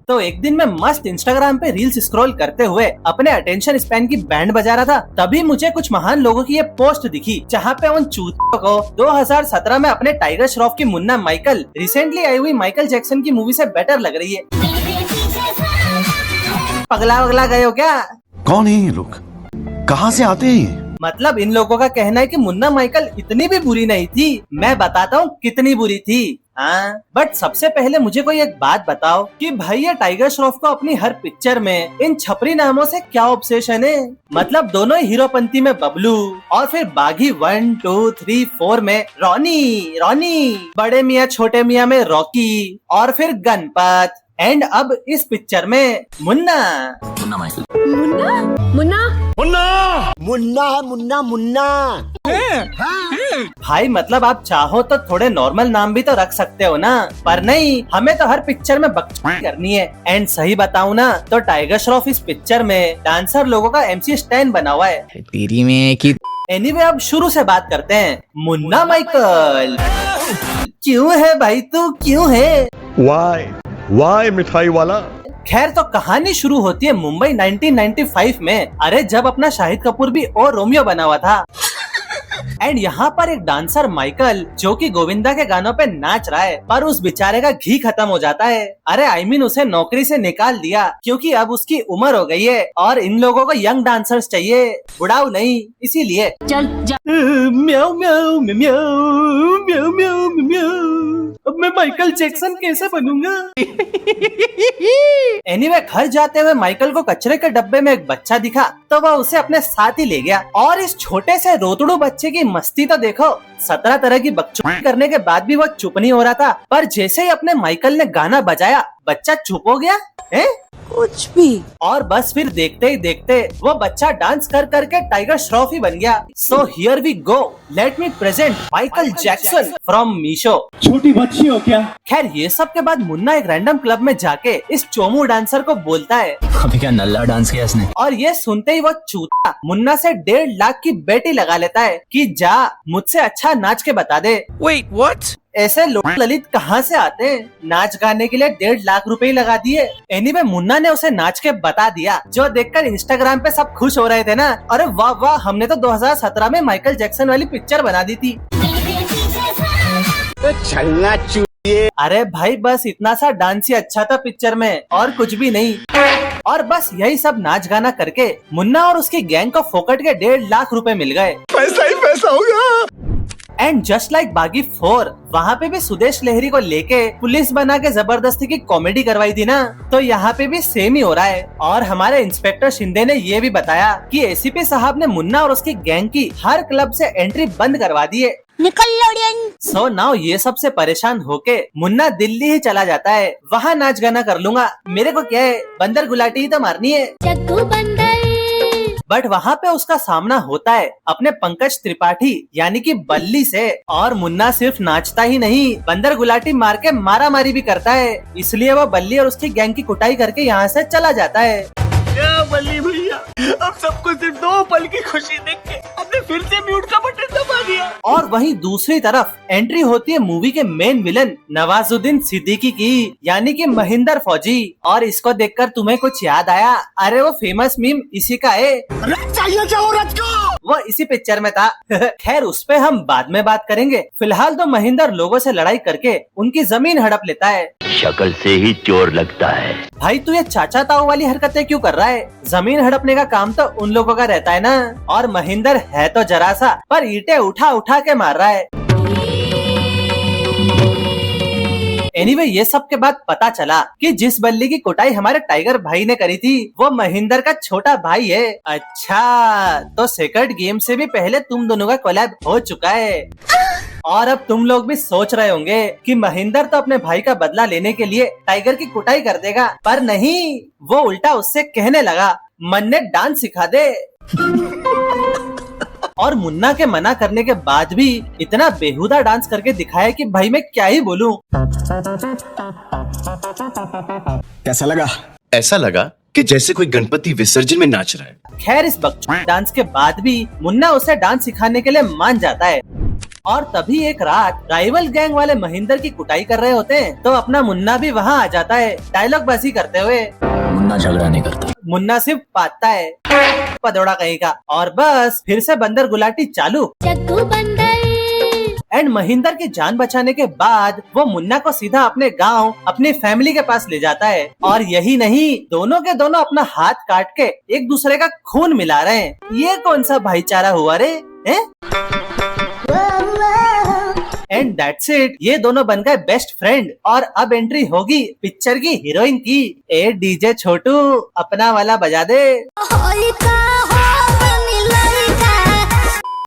तो एक दिन मैं मस्त इंस्टाग्राम पे रील्स स्क्रॉल करते हुए अपने अटेंशन स्पैन की बैंड बजा रहा था, तभी मुझे कुछ महान लोगों की ये पोस्ट दिखी जहाँ पे उन चूतियों को 2017 में अपने टाइगर श्रॉफ की मुन्ना माइकल रिसेंटली आई हुई माइकल जैक्सन की मूवी से बेटर लग रही है। पगला वगला गए हो क्या? कौन है ये लोग, कहाँ से आते हैं? मतलब इन लोगों का कहना है कि मुन्ना माइकल इतनी भी बुरी नहीं थी। मैं बताता हूँ कितनी बुरी थी। हाँ, बट सबसे पहले मुझे कोई एक बात बताओ कि भाई ये टाइगर श्रॉफ को अपनी हर पिक्चर में इन छपरी नामों से क्या ऑब्सेशन है? मतलब दोनों ही हीरोपंती में बबलू और फिर बागी 1, 2, 3, 4 में रॉनी, बड़े मियाँ छोटे मियाँ में रॉकी और फिर गणपत एंड अब इस पिक्चर में मुन्ना माइकल। मुन्ना भाई मतलब आप चाहो तो थोड़े नॉर्मल नाम भी तो रख सकते हो ना, पर नहीं, हमें तो हर पिक्चर में बकचोदी करनी है। एंड सही बताऊं ना तो टाइगर श्रॉफ इस पिक्चर में डांसर लोगों का MC स्टैन बना हुआ है। तेरी में की एनीवे अब शुरू से बात करते हैं। मुन्ना माइकल क्यों है भाई तू, क्यों है? वाई मिठाई वाला। खैर तो कहानी शुरू होती है मुंबई 1995 में। अरे जब अपना शाहिद कपूर भी और रोमियो बना हुआ था एंड यहाँ पर एक डांसर माइकल जो कि गोविंदा के गानों पे नाच रहा है, पर उस बेचारे का घी खत्म हो जाता है। अरे I mean उसे नौकरी से निकाल दिया क्योंकि अब उसकी उम्र हो गई है और इन लोगों को यंग डांसर्स चाहिए, बुढ़ाऊ नहीं, इसीलिए चल जा। म्याऊ म्याऊ म्याऊ म्याऊ म्याऊ म्याऊ। अब मैं माइकल जैक्सन कैसे बनूंगा? एनीवे घर जाते हुए माइकल को कचरे के डब्बे में एक बच्चा दिखा तो वह उसे अपने साथ ही ले गया। और इस छोटे से रोतड़ू बच्चे की मस्ती तो देखो, 17 तरह की बकचोदी करने के बाद भी वो चुप नहीं हो रहा था, पर जैसे ही अपने माइकल ने गाना बजाया बच्चा चुप हो गया है कुछ भी। और बस फिर देखते ही देखते वो बच्चा डांस कर करके टाइगर श्रॉफ ही बन गया। So here we go, let me present Michael Jackson from Meesho. छोटी बच्ची हो क्या? खैर ये सब के बाद मुन्ना एक रैंडम क्लब में जाके इस चोमू डांसर को बोलता है। अभी क्या नल्ला डांस किया इसने? और ये सुनते ही वो चूता मुन्ना से 1.5 लाख की बेटी लगा लेता है कि जा मुझसे अच्छा नाच के बता दे। Wait, what? ऐसे लोग ललित कहाँ से आते हैं? नाच गाने के लिए 1.5 लाख रुपए ही लगा दिए। एनीवे मुन्ना ने उसे नाच के बता दिया, जो देखकर इंस्टाग्राम पे सब खुश हो रहे थे ना। अरे वाह वाह, हमने तो 2017 में माइकल जैक्सन वाली पिक्चर बना दी थी। अरे भाई बस इतना सा डांस ही अच्छा था पिक्चर में, और कुछ भी नहीं। और बस यही सब नाच गाना करके मुन्ना और उसकी गैंग को फोकट के 1.5 लाख रुपए मिल गए। पैसा ही पैसा होगा। एंड जस्ट लाइक बागी 4, वहाँ पे भी सुदेश लहरी को लेके पुलिस बना के जबरदस्ती की कॉमेडी करवाई थी ना, तो यहाँ पे भी सेम ही हो रहा है। और हमारे इंस्पेक्टर शिंदे ने ये भी बताया कि ACP साहब ने मुन्ना और उसकी गैंग की हर क्लब से एंट्री बंद करवा दी है। सो नाउ ये सब से परेशान होके मुन्ना दिल्ली ही चला जाता है। वहाँ नाच गाना कर लूंगा, मेरे को क्या है, बंदर गुलाटी ही तो मारनी है। बट वहाँ पे उसका सामना होता है अपने पंकज त्रिपाठी यानी कि बल्ली से। और मुन्ना सिर्फ नाचता ही नहीं, बंदर गुलाटी मार के मारा मारी भी करता है। इसलिए वो बल्ली और उसकी गैंग की कुटाई करके यहाँ से चला जाता है। बल्ली भैया, अब सबको सिर्फ 2 पल की खुशी देख के हमने फिर से म्यूट का बटन दबा दिया। और वहीं दूसरी तरफ एंट्री होती है मूवी के मेन विलन नवाजुद्दीन सिद्दीकी की, यानी कि महेंद्र फौजी। और इसको देखकर तुम्हें कुछ याद आया? अरे वो फेमस मीम इसी का है, चाहिए क्या औरत को? वो इसी पिक्चर में था। खैर उस पे हम बाद में बात करेंगे। फिलहाल तो महेंद्र लोगों से लड़ाई करके उनकी जमीन हड़प लेता है। शक्ल से ही चोर लगता है। भाई तू ये चाचा ताऊ वाली हरकतें क्यों कर रहा है? जमीन हड़पने का काम तो उन लोगों का रहता है ना। और महेंद्र है तो जरा सा, पर ईंटें उठा उठा के मार रहा है। एनीवे ये सब के बाद पता चला कि जिस बल्ली की कुटाई हमारे टाइगर भाई ने करी थी वो महेंद्र का छोटा भाई है। अच्छा, तो सेक्रेट गेम से भी पहले तुम दोनों का कोलैब हो चुका है। और अब तुम लोग भी सोच रहे होंगे कि महेंद्र तो अपने भाई का बदला लेने के लिए टाइगर की कुटाई कर देगा, पर नहीं, वो उल्टा उससे कहने लगा मन ने डांस सिखा दे। और मुन्ना के मना करने के बाद भी इतना बेहुदा डांस करके दिखाया कि भाई मैं क्या ही बोलूं। कैसा लगा? ऐसा लगा कि जैसे कोई गणपति विसर्जन में नाच रहा है। खैर इस बकचोद डांस के बाद भी मुन्ना उसे डांस सिखाने के लिए मान जाता है। और तभी एक रात राइवल गैंग वाले महेंद्र की कुटाई कर रहे होते हैं तो अपना मुन्ना भी वहाँ आ जाता है डायलॉग बाजी करते हुए। मुन्ना झगड़ा नहीं करता। मुन्ना सिर्फ पाता है पदौड़ा कहीं का। और बस फिर से बंदर गुलाटी चालू। चक्कू बंदर एंड महेंद्र की जान बचाने के बाद वो मुन्ना को सीधा अपने गांव अपनी फैमिली के पास ले जाता है। और यही नहीं, दोनों के दोनों अपना हाथ काट के एक दूसरे का खून मिला रहे हैं। ये कौन सा भाईचारा हुआ रे? एंड दैट्स इट, ये दोनों बन गए बेस्ट फ्रेंड। और अब एंट्री होगी पिक्चर की हीरोइन की। ए डीजे छोटू अपना वाला बजा दे।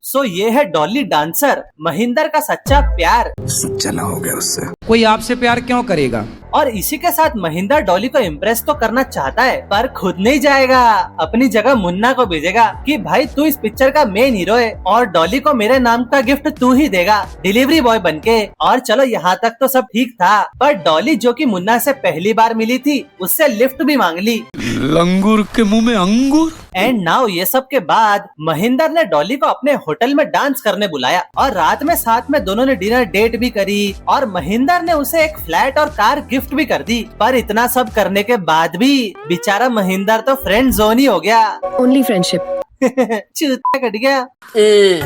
सो ये है डॉली डांसर, महेंद्र का सच्चा प्यार। सच्चा ना हो गया उससे। कोई आपसे प्यार क्यों करेगा? और इसी के साथ महेंद्र डॉली को इम्प्रेस तो करना चाहता है पर खुद नहीं जाएगा, अपनी जगह मुन्ना को भेजेगा कि भाई तू इस पिक्चर का मेन हीरो है और डॉली को मेरे नाम का गिफ्ट तू ही देगा डिलीवरी बॉय बनके। और चलो यहाँ तक तो सब ठीक था, पर डॉली जो कि मुन्ना से पहली बार मिली थी उससे लिफ्ट भी मांग ली। लंगूर के मुंह में अंगूर। एंड नाउ ये सब के बाद महेंद्र ने डॉली को अपने होटल में डांस करने बुलाया और रात में साथ में दोनों ने डिनर डेट भी करी और महेंद्र ने उसे एक फ्लैट और कार गिफ्ट भी कर दी। पर इतना सब करने के बाद भी बेचारा महेंद्र तो फ्रेंड जोन ही हो गया। ओनली फ्रेंडशिप चूतिया कट गया।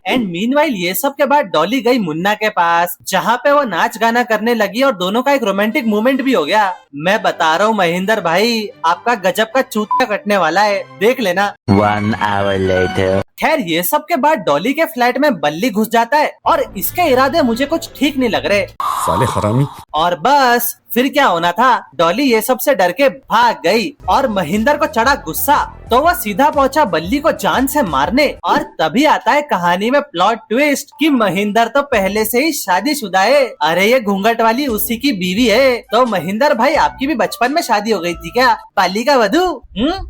एंड मीनवाइल ये सब के बाद डॉली गई मुन्ना के पास जहाँ पे वो नाच गाना करने लगी और दोनों का एक रोमांटिक मूवमेंट भी हो गया। मैं बता रहा हूँ महेंद्र भाई, आपका गजब का चूतिया कटने वाला है, देख लेना। 1 hour later. खैर ये सब के बाद डॉली के फ्लैट में बल्ली घुस जाता है और इसके इरादे मुझे कुछ ठीक नहीं लग रहे। साले हरामी। और बस फिर क्या होना था, डॉली ये सब से डर के भाग गई और महेंद्र को चढ़ा गुस्सा तो वह सीधा पहुंचा बल्ली को जान से मारने। और तभी आता है कहानी में प्लॉट ट्विस्ट कि महेंद्र तो पहले से ही शादीशुदा है। अरे ये घूंघट वाली उसी की बीवी है। तो महेंद्र भाई आपकी भी बचपन में शादी हो गई थी क्या, बालिका वधू?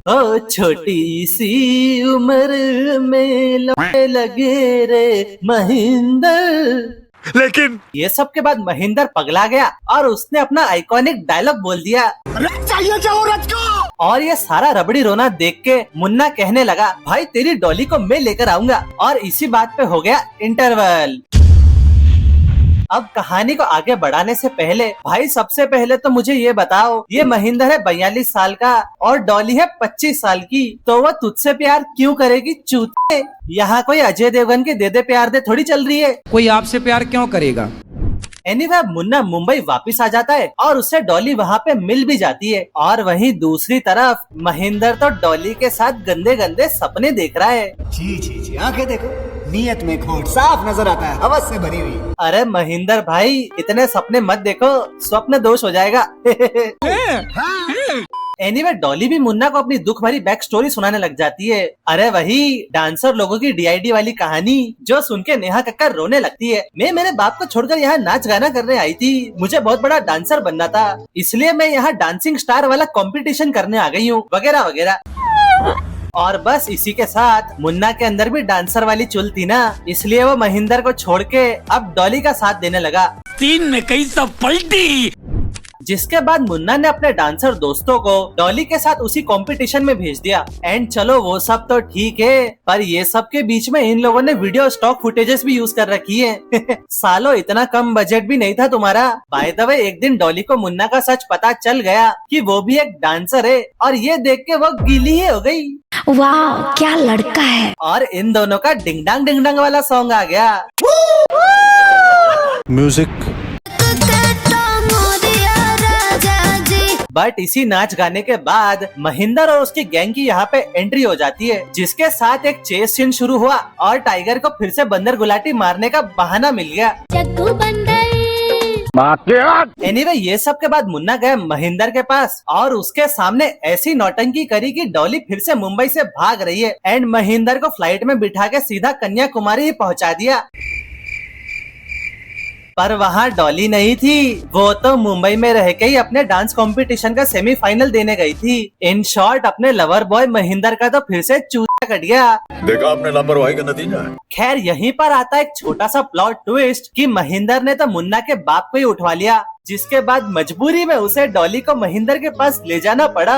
ओ छोटी सी उम्र में लगे रे महेंद्र। लेकिन ये सब के बाद महेंद्र पगला गया और उसने अपना आइकॉनिक डायलॉग बोल दिया, चाहिए क्या औरत को? और ये सारा रबड़ी रोना देख के मुन्ना कहने लगा भाई तेरी डॉली को मैं लेकर आऊंगा। और इसी बात पे हो गया इंटरवल। अब कहानी को आगे बढ़ाने से पहले भाई सबसे पहले तो मुझे ये बताओ, ये महेंद्र है 42 साल का और डॉली है 25 साल की, तो वह तुझसे प्यार क्यों करेगी चूते? यहाँ कोई अजय देवगन के दे दे प्यार दे थोड़ी चल रही है। कोई आपसे प्यार क्यों करेगा? एनीवे मुन्ना मुंबई वापस आ जाता है और उससे डॉली वहाँ पे मिल भी जाती है। और वहीं दूसरी तरफ महेंद्र तो डॉली के साथ गंदे गंदे सपने देख रहा है। जी जी जी, आंखें देखो, नीयत में खोट साफ नजर आता है, हवस से भरी हुई। अरे महेंद्र भाई इतने सपने मत देखो, स्वप्न दोष हो जाएगा। एनीवे डॉली भी मुन्ना को अपनी दुख भरी बैक स्टोरी सुनाने लग जाती है। अरे वही डांसर लोगों की DID वाली कहानी जो सुन के नेहा कक्कर रोने लगती है। मैं मेरे बाप को छोड़कर यहाँ नाच गाना करने आई थी, मुझे बहुत बड़ा डांसर बनना था, इसलिए मैं यहाँ डांसिंग स्टार वाला कंपटीशन करने आ गई हूँ वगैरह वगैरह। और बस इसी के साथ मुन्ना के अंदर भी डांसर वाली चुल थी ना, इसलिए वो महेंद्र को छोड़ के अब डॉली का साथ देने लगा। 3 में कई सब पलटी। जिसके बाद मुन्ना ने अपने डांसर दोस्तों को डॉली के साथ उसी कंपटीशन में भेज दिया। एंड चलो वो सब तो ठीक है, पर ये सब के बीच में इन लोगों ने वीडियो स्टॉक फुटेजेस भी यूज कर रखी है। सालो इतना कम बजट भी नहीं था तुम्हारा। बाय द वे एक दिन डॉली को मुन्ना का सच पता चल गया कि वो भी एक डांसर है और ये देख के वो गीली ही हो गई। वाह क्या लड़का है। और इन दोनों का डिंग डांग वाला सॉन्ग आ गया। म्यूजिक। बट इसी नाच गाने के बाद महेंद्र और उसकी गैंग की यहाँ पे एंट्री हो जाती है, जिसके साथ एक चेस सीन शुरू हुआ और टाइगर को फिर से बंदर गुलाटी मारने का बहाना मिल गया। चक्कू बंदर। एनीवे ये सब के बाद मुन्ना गया महेंद्र के पास और उसके सामने ऐसी नौटंकी करी कि डॉली फिर से मुंबई से भाग रही है। एंड महेंद्र को फ्लाइट में बिठा के सीधा कन्याकुमारी ही पहुँचा दिया। पर वहाँ डॉली नहीं थी, वो तो मुंबई में रह के ही अपने डांस कंपटीशन का सेमीफाइनल देने गई थी। इन शॉर्ट अपने लवर बॉय महेंद्र का तो फिर से चूतिया कट गया। देखा आपने लापरवाही का नतीजा है। खैर यहीं पर आता एक छोटा सा प्लॉट ट्विस्ट कि महेंद्र ने तो मुन्ना के बाप को ही उठवा लिया, जिसके बाद मजबूरी में उसे डॉली को महेंद्र के पास ले जाना पड़ा।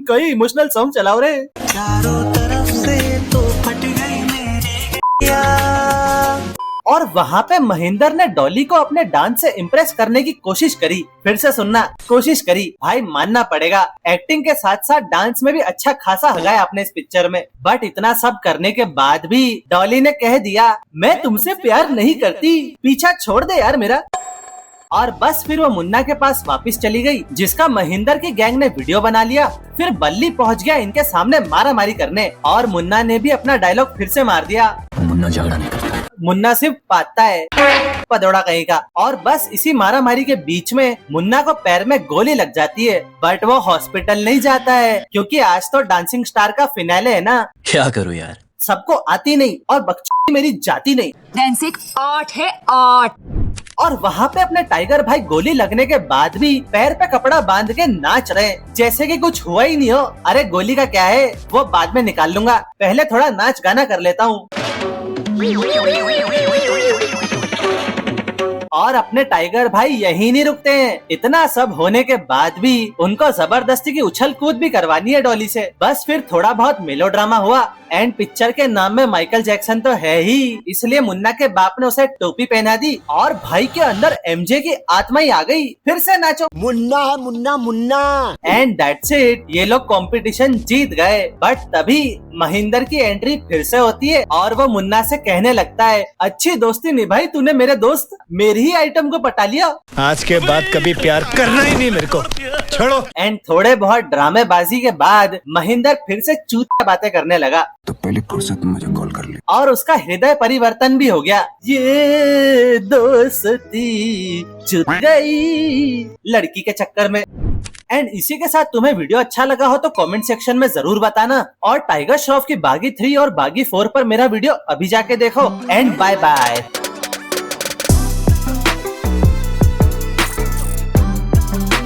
कोई इमोशनल सॉन्ग चलाओ रे। चारों तरफ से तो फट गई मेरी और वहाँ पे महेंद्र ने डॉली को अपने डांस से इम्प्रेस करने की कोशिश करी। फिर से सुनना, कोशिश करी। भाई मानना पड़ेगा, एक्टिंग के साथ साथ डांस में भी अच्छा खासा हगाया आपने इस पिक्चर में। बट इतना सब करने के बाद भी डॉली ने कह दिया मैं तुमसे प्यार नहीं करती, पीछा छोड़ दे यार मेरा। और बस फिर वो मुन्ना के पास वापस चली गई, जिसका महेंद्र की गैंग ने वीडियो बना लिया। फिर बल्ली पहुंच गया इनके सामने मारा मारी करने, और मुन्ना ने भी अपना डायलॉग फिर से मार दिया, मुन्ना झगड़ा नहीं करता। मुन्ना सिर्फ पाता है, पदौड़ा कहीं का। और बस इसी मारा मारी के बीच में मुन्ना को पैर में गोली लग जाती है। बट वो हॉस्पिटल नहीं जाता है, क्योंकि आज तो डांसिंग स्टार का फिनाले है ना। क्या करूँ यार, सबको आती नहीं और बकचोदी मेरी जाती नहीं। डांसिंग आर्ट है, आर्ट। और वहाँ पे अपने टाइगर भाई गोली लगने के बाद भी पैर पे कपड़ा बांध के नाच रहे, जैसे कि कुछ हुआ ही नहीं हो। अरे गोली का क्या है, वो बाद में निकाल लूंगा, पहले थोड़ा नाच गाना कर लेता हूँ। और अपने टाइगर भाई यही नहीं रुकते हैं। इतना सब होने के बाद भी उनको जबरदस्ती की उछल कूद भी करवानी है डॉली से। बस फिर थोड़ा बहुत मेलोड्रामा हुआ। एंड पिक्चर के नाम में माइकल जैक्सन तो है ही, इसलिए मुन्ना के बाप ने उसे टोपी पहना दी और भाई के अंदर एमजे की आत्मा ही आ गई। फिर से नाचो मुन्ना है Munna Munna. And that's it, ये लोग कंपटीशन जीत गए। बट तभी महेंद्र की एंट्री फिर से होती है और वो मुन्ना से कहने लगता है अच्छी दोस्ती निभाई तूने मेरे दोस्त, मेरी ही आइटम को पटा लिया। आज के बाद कभी प्यार करना ही नहीं मेरे को, छोड़ो। एंड थोड़े बहुत ड्रामेबाजी के बाद महेंद्र फिर से चूतिया बातें करने लगा, तो पहले फुर्सत में मुझे कॉल कर ले। और उसका हृदय परिवर्तन भी हो गया। ये दोस्ती छूट गई लड़की के चक्कर में। एंड इसी के साथ तुम्हें वीडियो अच्छा लगा हो तो कमेंट सेक्शन में जरूर बताना। और टाइगर श्रॉफ की बागी 3 और बागी 4 पर मेरा वीडियो अभी जाके देखो। And bye bye.